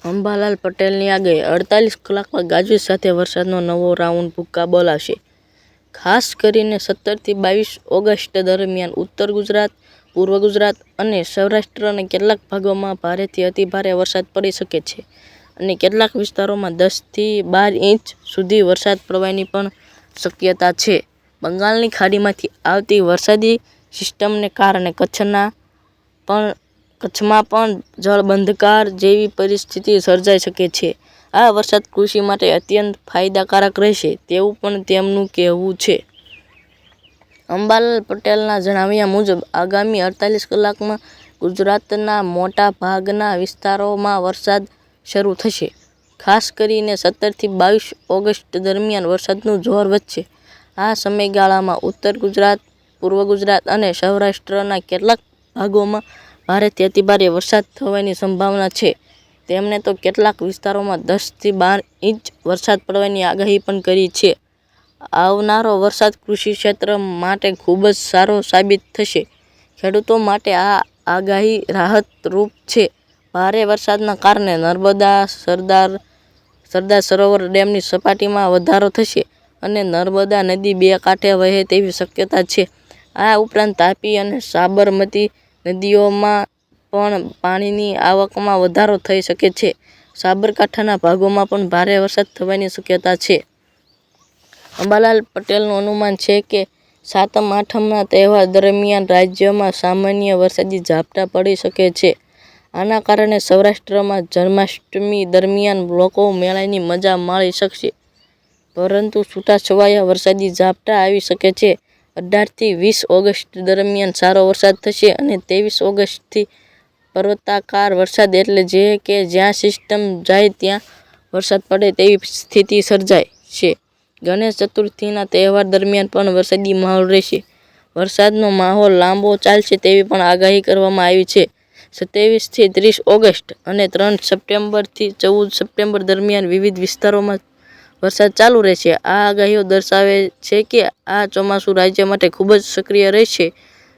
અંબાલાલ પટેલની આગાહી 48 કલાકમાં ગાજવીજ સાથે વરસાદનો નવો રાઉન્ડ ભૂક્કા બોલાવશે. ખાસ કરીને 17 થી 22 ઓગસ્ટ દરમિયાન ઉત્તર ગુજરાત, પૂર્વ ગુજરાત અને સૌરાષ્ટ્રના કેટલાક ભાગોમાં ભારેથી અતિભારે વરસાદ પડી શકે છે અને કેટલાક વિસ્તારોમાં 10 થી 12 ઇંચ સુધી વરસાદ પડવાની પણ શક્યતા છે. બંગાળની ખાડીમાંથી આવતી વરસાદી સિસ્ટમને કારણે કચ્છમાં પણ જળબંધકાર જેવી પરિસ્થિતિ સર્જાઈ શકે છે. આ વરસાદ કૃષિ માટે અત્યંત ફાયદાકારક રહેશે તેવું પણ તેમનું કહેવું છે. અંબાલાલ પટેલના જણાવ્યા મુજબ આગામી 48 કલાકમાં ગુજરાતના મોટા ભાગના વિસ્તારોમાં વરસાદ શરૂ થશે. ખાસ કરીને 17 થી 22 ઓગસ્ટ દરમિયાન વરસાદનું જોર વધશે. આ સમયગાળામાં ઉત્તર ગુજરાત, પૂર્વ ગુજરાત અને સૌરાષ્ટ્રના કેટલાક ભાગોમાં ભારેથી અતિભારે વરસાદ થવાની સંભાવના છે. તેમણે તો કેટલાક વિસ્તારોમાં 10 થી 12 ઇંચ વરસાદ પડવાની આગાહી પણ કરી છે. આવનારો વરસાદ કૃષિ ક્ષેત્ર માટે ખૂબ જ સારો સાબિત થશે. ખેડૂતો માટે આ આગાહી રાહતરૂપ છે. ભારે વરસાદના કારણે નર્મદા, સરદાર સરોવર ડેમની સપાટીમાં વધારો થશે અને નર્મદા નદી બે કાંઠે વહે તેવી શક્યતા છે. આ ઉપરાંત તાપી અને સાબરમતી નદીઓમાં પણ પાણીની આવકમાં વધારો થઈ શકે છે. સાબરકાંઠાના ભાગોમાં પણ ભારે વરસાદ થવાની શક્યતા છે. અંબાલાલ પટેલનું અનુમાન છે કે સાતમ-આઠમના તહેવાર દરમિયાન રાજ્યમાં સામાન્ય વરસાદી ઝાપટા પડી શકે છે. આના કારણે સૌરાષ્ટ્રમાં જન્માષ્ટમી દરમિયાન લોકો મેળાની મજા માણી શકશે. પરંતુ છૂટાછવાયા વરસાદી ઝાપટા આવી શકે છે. 18 થી 20 ઓગસ્ટ દરમિયાન સારો વરસાદ થશે અને 23 ઓગસ્ટથી પર્વતાકાર વરસાદ એટલે કે જ્યાં સિસ્ટમ જાય ત્યાં વરસાદ પડે તેવી સ્થિતિ સર્જાય છે. ગણેશ ચતુર્થીના તહેવાર દરમિયાન પણ વરસાદી માહોલ રહેશે. વરસાદનો માહોલ લાંબો ચાલશે તેવી પણ આગાહી કરવામાં આવી છે. 27 થી 30 ઓગસ્ટ અને 3 સપ્ટેમ્બરથી 14 સપ્ટેમ્બર દરમિયાન વિવિધ વિસ્તારોમાં વરસાદ ચાલુ રહેશે. આ આગાહીઓ દર્શાવે છે કે આ ચોમાસું રાજ્ય માટે ખૂબ જ સક્રિય રહેશે.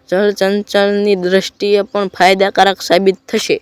જળસંચયની દ્રષ્ટિએ પણ ફાયદાકારક સાબિત થશે.